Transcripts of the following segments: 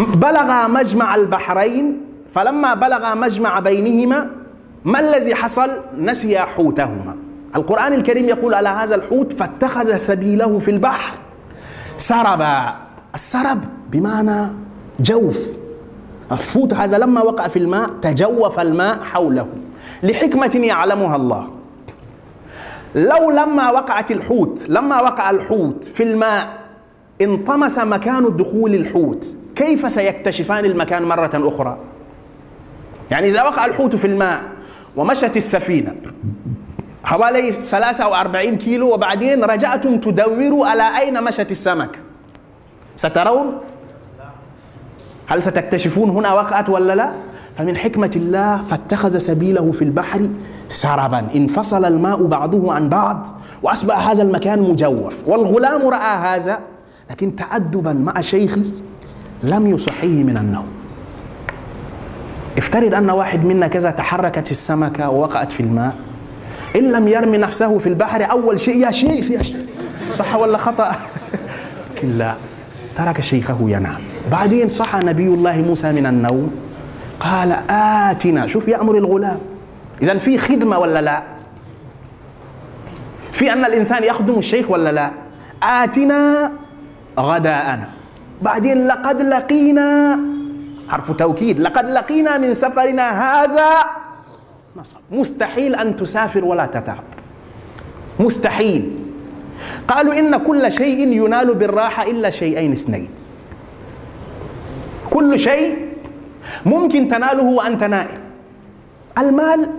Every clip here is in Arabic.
بلغ مجمع البحرين، فلما بلغ مجمع بينهما ما الذي حصل؟ نسي حوتهما. القرآن الكريم يقول على هذا الحوت فاتخذ سبيله في البحر سربا. السرب بمعنى جوف. الحوت هذا لما وقع في الماء تجوف الماء حوله لحكمة يعلمها الله. لو لما وقع الحوت في الماء انطمس مكان دخول الحوت، كيف سيكتشفان المكان مرة أخرى؟ يعني إذا وقع الحوت في الماء ومشت السفينة حوالي 3 أو 40 كيلو وبعدين رجعتم تدوروا على أين مشت السمك، سترون؟ هل ستكتشفون هنا وقعت ولا لا؟ فمن حكمة الله فاتخذ سبيله في البحر سربا، انفصل الماء بعضه عن بعض وأصبح هذا المكان مجوف. والغلام رأى هذا، لكن تأدبا مع شيخه لم يصحيه من النوم. افترض أن واحد منا كذا تحركت السمكة ووقعت في الماء، إن لم يرمي نفسه في البحر أول شيء يا شيخ صح ولا خطأ؟ لكن لا، ترك شيخه ينام. بعدين صحى نبي الله موسى من النوم قال آتنا. شوف يأمر الغلام. إذن في خدمة ولا لا؟ في أن الإنسان يخدم الشيخ ولا لا؟ آتنا غداءنا. بعدين لقد لقينا، حرف توكيد، لقد لقينا من سفرنا هذا نصب. مستحيل أن تسافر ولا تتعب، مستحيل. قالوا إن كل شيء ينال بالراحة إلا شيئين اثنين. كل شيء ممكن تناله وأنت نائم. المال،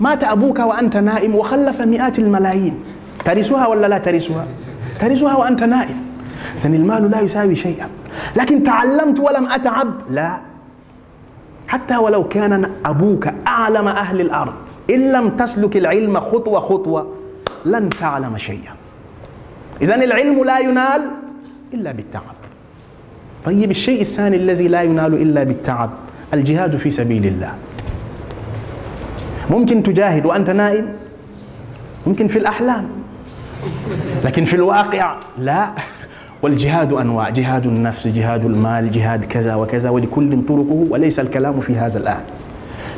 مات أبوك وأنت نائم وخلف مئات الملايين، ترثها ولا لا ترثها؟ ترثها وأنت نائم. إذن المال لا يساوي شيئا. لكن تعلمت ولم أتعب؟ لا. حتى ولو كان أبوك أعلم أهل الأرض، إن لم تسلك العلم خطوة خطوة لن تعلم شيئا. إذن العلم لا ينال إلا بالتعب. طيب الشيء الثاني الذي لا ينال إلا بالتعب الجهاد في سبيل الله. ممكن تجاهد وأنت نائم، ممكن في الأحلام، لكن في الواقع لا. والجهاد أنواع، جهاد النفس، جهاد المال، جهاد كذا وكذا، ولكل طرقه، وليس الكلام في هذا الآن.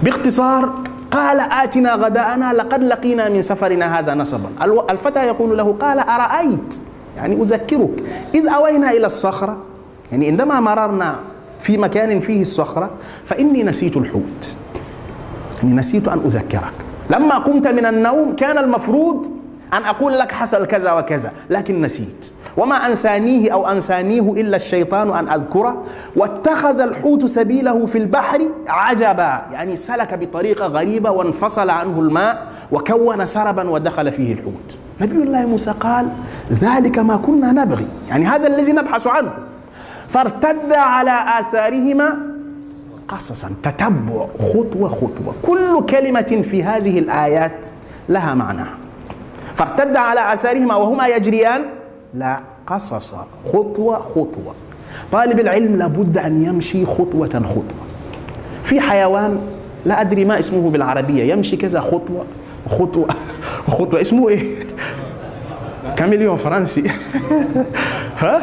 باختصار قال آتنا غداءنا لقد لقينا من سفرنا هذا نصبا. الفتى يقول له قال أرأيت، يعني أذكرك، إذ أوينا إلى الصخرة، يعني عندما مررنا في مكان فيه الصخرة فإني نسيت الحوت، يعني نسيت أن أذكرك. لما قمت من النوم كان المفروض أن أقول لك حصل كذا وكذا، لكن نسيت. وما أنسانيه أو أنسانيه إلا الشيطان أن أذكره. واتخذ الحوت سبيله في البحر عجبا، يعني سلك بطريقة غريبة وانفصل عنه الماء وكون سربا ودخل فيه الحوت. نبي الله موسى قال ذلك ما كنا نبغي، يعني هذا الذي نبحث عنه. فارتد على آثارهما قصصا، تتبع خطوة خطوة. كل كلمة في هذه الآيات لها معناها. فارتد على آثارهما وهما يجريان، لا، قصصا، خطوة خطوة. طالب العلم لابد أن يمشي خطوة خطوة. في حيوان لا أدري ما اسمه بالعربية يمشي كذا خطوة خطوة خطوة، اسمه إيه؟ كاميليون فرنسي. ها؟